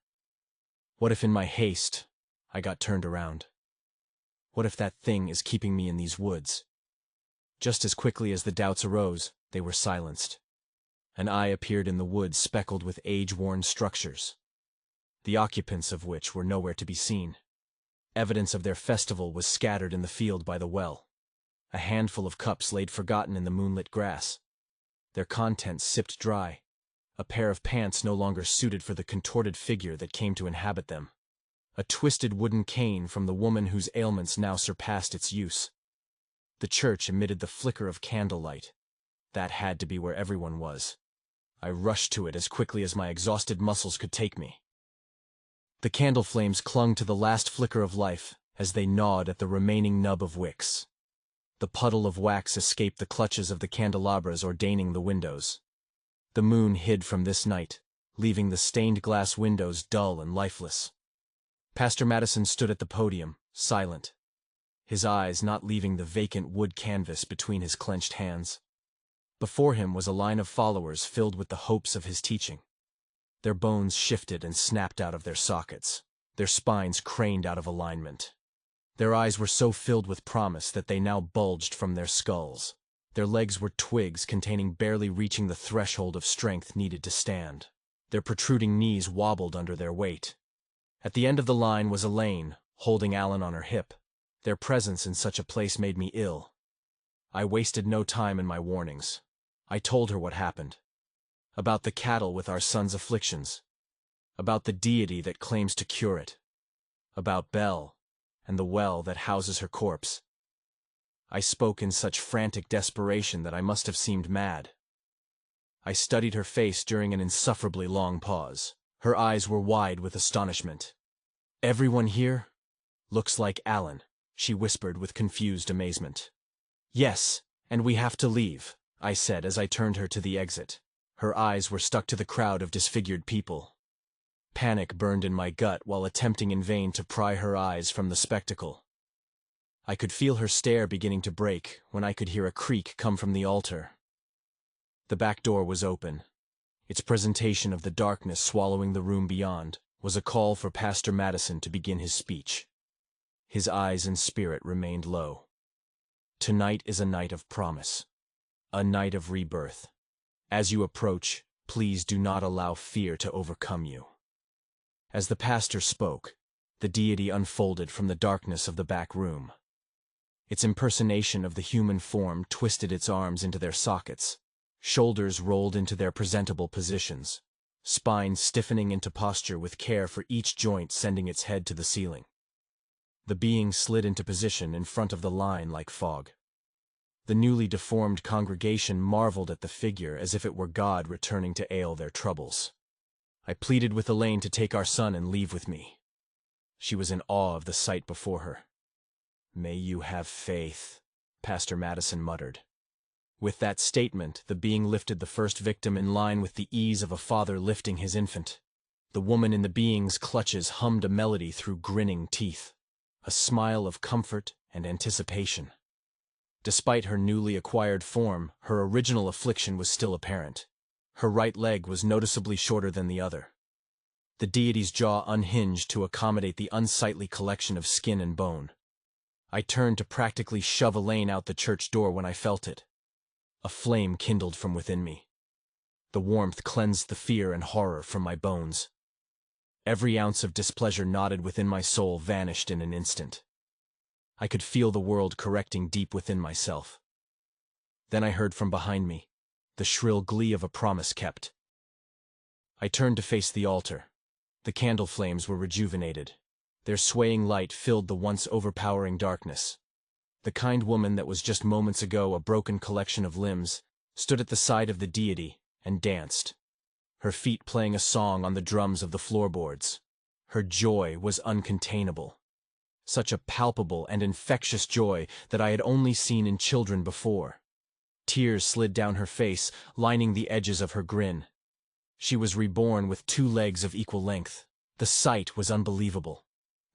What if in my haste, I got turned around? What if that thing is keeping me in these woods? Just as quickly as the doubts arose, they were silenced. An eye appeared in the woods speckled with age-worn structures, the occupants of which were nowhere to be seen. Evidence of their festival was scattered in the field by the well. A handful of cups laid forgotten in the moonlit grass. Their contents sipped dry. A pair of pants no longer suited for the contorted figure that came to inhabit them. A twisted wooden cane from the woman whose ailments now surpassed its use. The church emitted the flicker of candlelight. That had to be where everyone was. I rushed to it as quickly as my exhausted muscles could take me. The candle flames clung to the last flicker of life as they gnawed at the remaining nub of wicks. The puddle of wax escaped the clutches of the candelabras ordaining the windows. The moon hid from this night, leaving the stained glass windows dull and lifeless. Pastor Madison stood at the podium, silent, his eyes not leaving the vacant wood canvas between his clenched hands. Before him was a line of followers filled with the hopes of his teaching. Their bones shifted and snapped out of their sockets, their spines craned out of alignment. Their eyes were so filled with promise that they now bulged from their skulls. Their legs were twigs containing barely reaching the threshold of strength needed to stand. Their protruding knees wobbled under their weight. At the end of the line was Elaine, holding Alan on her hip. Their presence in such a place made me ill. I wasted no time in my warnings. I told her what happened. About the cattle with our son's afflictions. About the deity that claims to cure it. About Belle, and the well that houses her corpse. I spoke in such frantic desperation that I must have seemed mad. I studied her face during an insufferably long pause. Her eyes were wide with astonishment. "Everyone here? Looks like Alan," she whispered with confused amazement. "Yes, and we have to leave," I said as I turned her to the exit. Her eyes were stuck to the crowd of disfigured people. Panic burned in my gut while attempting in vain to pry her eyes from the spectacle. I could feel her stare beginning to break when I could hear a creak come from the altar. The back door was open. Its presentation of the darkness swallowing the room beyond was a call for Pastor Madison to begin his speech. His eyes and spirit remained low. "Tonight is a night of promise, a night of rebirth. As you approach, please do not allow fear to overcome you." As the pastor spoke, the deity unfolded from the darkness of the back room. Its impersonation of the human form twisted its arms into their sockets, shoulders rolled into their presentable positions, spine stiffening into posture with care for each joint sending its head to the ceiling. The being slid into position in front of the line like fog. The newly deformed congregation marveled at the figure as if it were God returning to ail their troubles. I pleaded with Elaine to take our son and leave with me. She was in awe of the sight before her. "May you have faith," Pastor Madison muttered. With that statement, the being lifted the first victim in line with the ease of a father lifting his infant. The woman in the being's clutches hummed a melody through grinning teeth, a smile of comfort and anticipation. Despite her newly acquired form, her original affliction was still apparent. Her right leg was noticeably shorter than the other. The deity's jaw unhinged to accommodate the unsightly collection of skin and bone. I turned to practically shove Elaine out the church door when I felt it. A flame kindled from within me. The warmth cleansed the fear and horror from my bones. Every ounce of displeasure knotted within my soul vanished in an instant. I could feel the world correcting deep within myself. Then I heard from behind me, the shrill glee of a promise kept. I turned to face the altar. The candle flames were rejuvenated. Their swaying light filled the once overpowering darkness. The kind woman that was just moments ago a broken collection of limbs stood at the side of the deity and danced, her feet playing a song on the drums of the floorboards. Her joy was uncontainable. Such a palpable and infectious joy that I had only seen in children before. Tears slid down her face, lining the edges of her grin. She was reborn with 2 legs of equal length. The sight was unbelievable.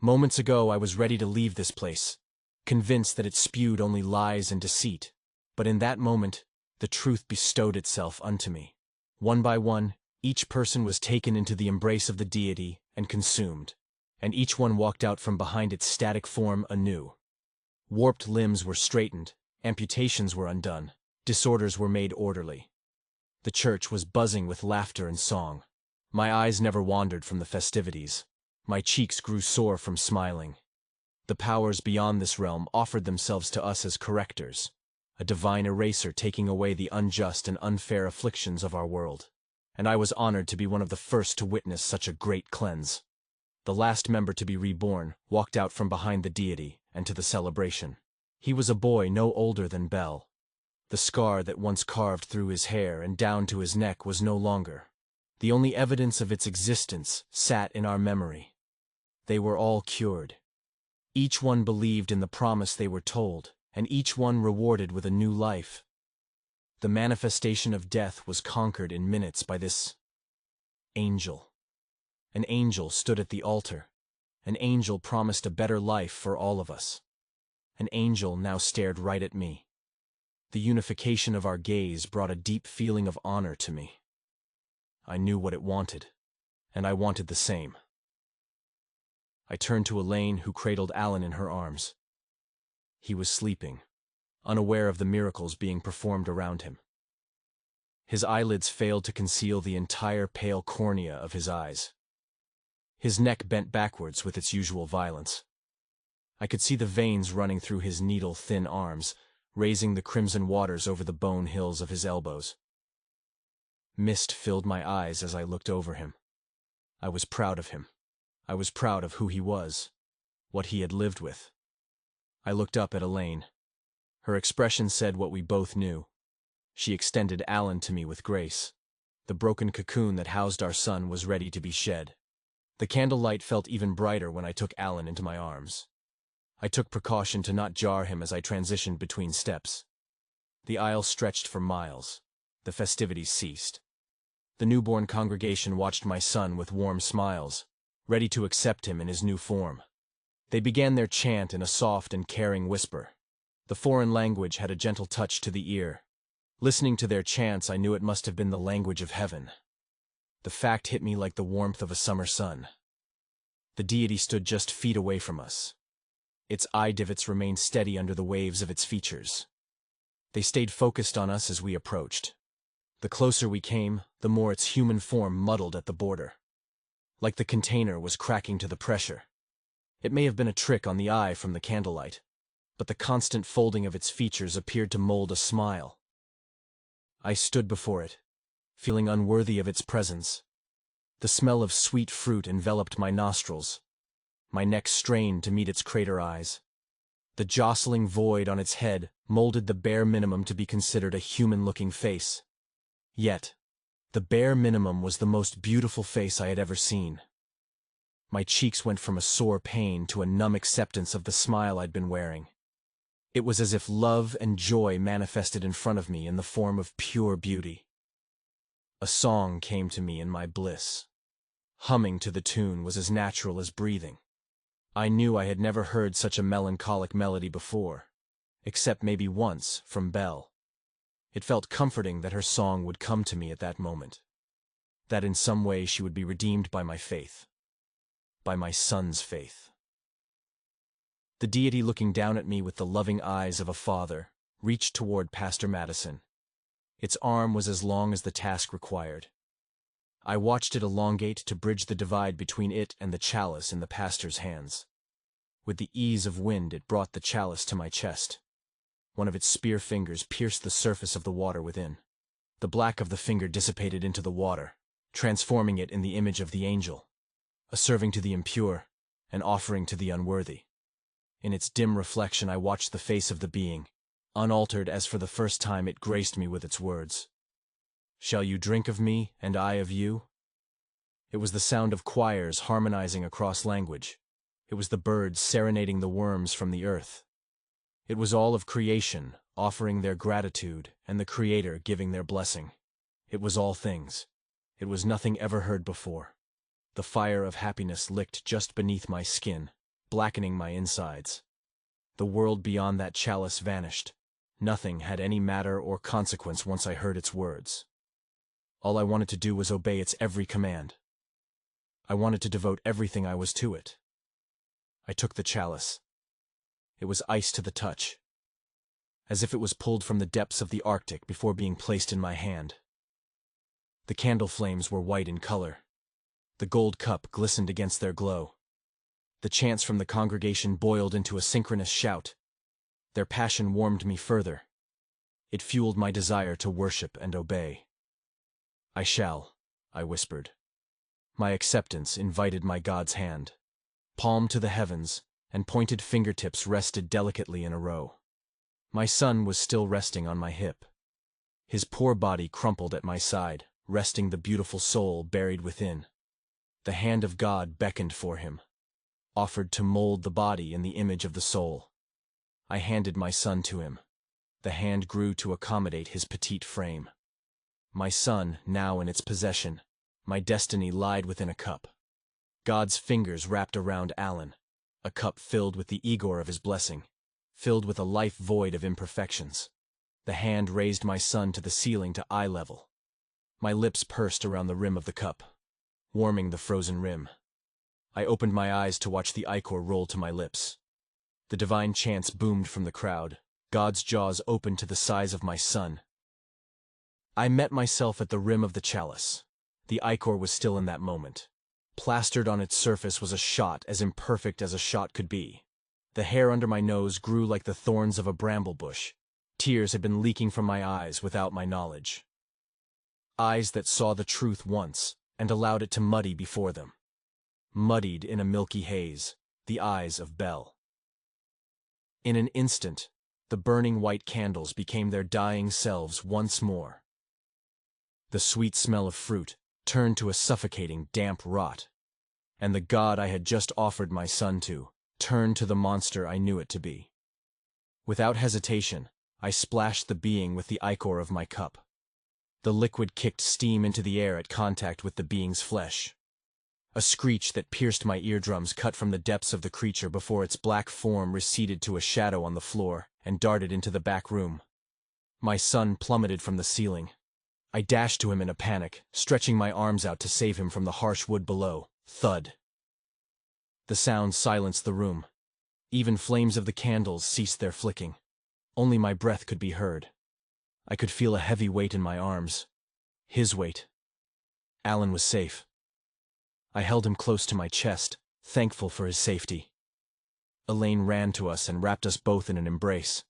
Moments ago I was ready to leave this place, convinced that it spewed only lies and deceit. But in that moment, the truth bestowed itself unto me. One by one, each person was taken into the embrace of the deity and consumed, and each one walked out from behind its static form anew. Warped limbs were straightened, amputations were undone, disorders were made orderly. The church was buzzing with laughter and song. My eyes never wandered from the festivities. My cheeks grew sore from smiling. The powers beyond this realm offered themselves to us as correctors, a divine eraser taking away the unjust and unfair afflictions of our world. And I was honored to be one of the first to witness such a great cleanse. The last member to be reborn walked out from behind the deity and to the celebration. He was a boy no older than Bell. The scar that once carved through his hair and down to his neck was no longer. The only evidence of its existence sat in our memory. They were all cured. Each one believed in the promise they were told, and each one rewarded with a new life. The manifestation of death was conquered in minutes by this angel. An angel stood at the altar. An angel promised a better life for all of us. An angel now stared right at me. The unification of our gaze brought a deep feeling of honor to me. I knew what it wanted, and I wanted the same. I turned to Elaine, who cradled Alan in her arms. He was sleeping, unaware of the miracles being performed around him. His eyelids failed to conceal the entire pale cornea of his eyes. His neck bent backwards with its usual violence. I could see the veins running through his needle-thin arms, raising the crimson waters over the bone hills of his elbows. Mist filled my eyes as I looked over him. I was proud of him. I was proud of who he was, what he had lived with. I looked up at Elaine. Her expression said what we both knew. She extended Alan to me with grace. The broken cocoon that housed our son was ready to be shed. The candlelight felt even brighter when I took Alan into my arms. I took precaution to not jar him as I transitioned between steps. The aisle stretched for miles. The festivities ceased. The newborn congregation watched my son with warm smiles, ready to accept him in his new form. They began their chant in a soft and caring whisper. The foreign language had a gentle touch to the ear. Listening to their chants, I knew it must have been the language of heaven. The fact hit me like the warmth of a summer sun. The deity stood just feet away from us. Its eye divots remained steady under the waves of its features. They stayed focused on us as we approached. The closer we came, the more its human form muddled at the border. Like the container was cracking to the pressure. It may have been a trick on the eye from the candlelight, but the constant folding of its features appeared to mold a smile. I stood before it, feeling unworthy of its presence. The smell of sweet fruit enveloped my nostrils. My neck strained to meet its crater eyes. The jostling void on its head molded the bare minimum to be considered a human-looking face. Yet, the bare minimum was the most beautiful face I had ever seen. My cheeks went from a sore pain to a numb acceptance of the smile I'd been wearing. It was as if love and joy manifested in front of me in the form of pure beauty. A song came to me in my bliss. Humming to the tune was as natural as breathing. I knew I had never heard such a melancholic melody before, except maybe once from Belle. It felt comforting that her song would come to me at that moment, that in some way she would be redeemed by my faith, by my son's faith. The deity, looking down at me with the loving eyes of a father, reached toward Pastor Madison. Its arm was as long as the task required. I watched it elongate to bridge the divide between it and the chalice in the pastor's hands. With the ease of wind, it brought the chalice to my chest. One of its spear fingers pierced the surface of the water within. The black of the finger dissipated into the water, transforming it in the image of the angel, a serving to the impure, an offering to the unworthy. In its dim reflection I watched the face of the being, unaltered as for the first time it graced me with its words. "Shall you drink of me, and I of you?" It was the sound of choirs harmonizing across language. It was the birds serenading the worms from the earth. It was all of creation, offering their gratitude, and the Creator giving their blessing. It was all things. It was nothing ever heard before. The fire of happiness licked just beneath my skin, blackening my insides. The world beyond that chalice vanished. Nothing had any matter or consequence once I heard its words. All I wanted to do was obey its every command. I wanted to devote everything I was to it. I took the chalice. It was ice to the touch, as if it was pulled from the depths of the Arctic before being placed in my hand. The candle flames were white in color. The gold cup glistened against their glow. The chants from the congregation boiled into a synchronous shout. Their passion warmed me further. It fueled my desire to worship and obey. "I shall," I whispered. My acceptance invited my God's hand. Palm to the heavens, and pointed fingertips rested delicately in a row. My son was still resting on my hip. His poor body crumpled at my side, resting the beautiful soul buried within. The hand of God beckoned for him, offered to mold the body in the image of the soul. I handed my son to him. The hand grew to accommodate his petite frame. My son, now in its possession, my destiny lied within a cup. God's fingers wrapped around Alan, a cup filled with the Igor of his blessing, filled with a life void of imperfections. The hand raised my son to the ceiling to eye level. My lips pursed around the rim of the cup, warming the frozen rim. I opened my eyes to watch the ichor roll to my lips. The divine chants boomed from the crowd. God's jaws opened to the size of my son. I met myself at the rim of the chalice. The ichor was still in that moment. Plastered on its surface was a shot as imperfect as a shot could be. The hair under my nose grew like the thorns of a bramble bush. Tears had been leaking from my eyes without my knowledge. Eyes that saw the truth once and allowed it to muddy before them. Muddied in a milky haze, the eyes of Bel. In an instant, the burning white candles became their dying selves once more. The sweet smell of fruit turned to a suffocating, damp rot, and the God I had just offered my son to turned to the monster I knew it to be. Without hesitation, I splashed the being with the ichor of my cup. The liquid kicked steam into the air at contact with the being's flesh. A screech that pierced my eardrums cut from the depths of the creature before its black form receded to a shadow on the floor and darted into the back room. My son plummeted from the ceiling. I dashed to him in a panic, stretching my arms out to save him from the harsh wood below. Thud. The sound silenced the room. Even flames of the candles ceased their flicking. Only my breath could be heard. I could feel a heavy weight in my arms. His weight. Alan was safe. I held him close to my chest, thankful for his safety. Elaine ran to us and wrapped us both in an embrace.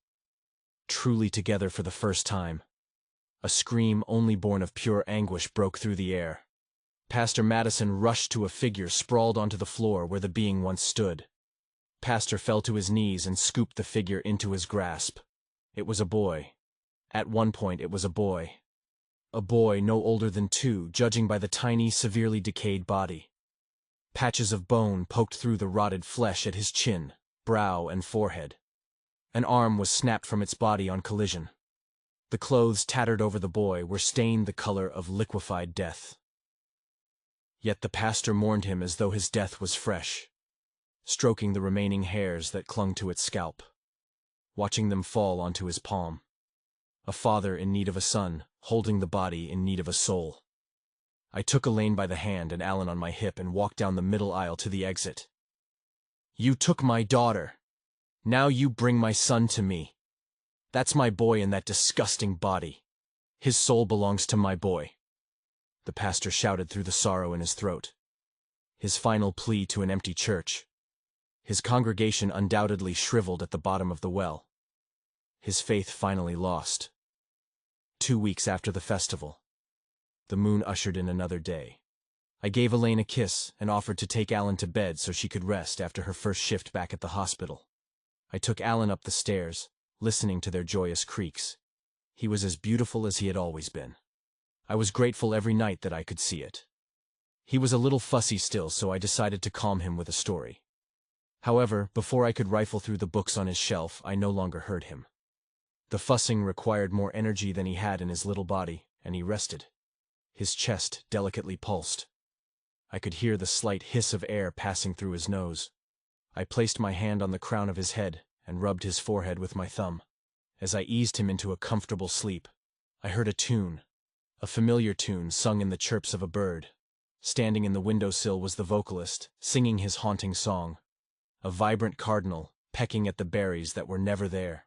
Truly together for the first time. A scream only born of pure anguish broke through the air. Pastor Madison rushed to a figure sprawled onto the floor where the being once stood. Pastor fell to his knees and scooped the figure into his grasp. It was a boy. At one point it was a boy. A boy no older than 2, judging by the tiny, severely decayed body. Patches of bone poked through the rotted flesh at his chin, brow, and forehead. An arm was snapped from its body on collision. The clothes tattered over the boy were stained the color of liquefied death. Yet the pastor mourned him as though his death was fresh, stroking the remaining hairs that clung to its scalp, watching them fall onto his palm. A father in need of a son, holding the body in need of a soul. I took Elaine by the hand and Alan on my hip and walked down the middle aisle to the exit. "You took my daughter. Now you bring my son to me. That's my boy in that disgusting body. His soul belongs to my boy," the pastor shouted through the sorrow in his throat. His final plea to an empty church. His congregation undoubtedly shriveled at the bottom of the well. his faith finally lost. 2 weeks after the festival, the moon ushered in another day. I gave Elaine a kiss and offered to take Alan to bed so she could rest after her first shift back at the hospital. I took Alan up the stairs, listening to their joyous creaks. He was as beautiful as he had always been. I was grateful every night that I could see it. He was a little fussy still, so I decided to calm him with a story. However, before I could rifle through the books on his shelf, I no longer heard him. The fussing required more energy than he had in his little body, and he rested. His chest delicately pulsed. I could hear the slight hiss of air passing through his nose. I placed my hand on the crown of his head and rubbed his forehead with my thumb. As I eased him into a comfortable sleep, I heard a tune, a familiar tune sung in the chirps of a bird. Standing in the windowsill was the vocalist, singing his haunting song. A vibrant cardinal, pecking at the berries that were never there.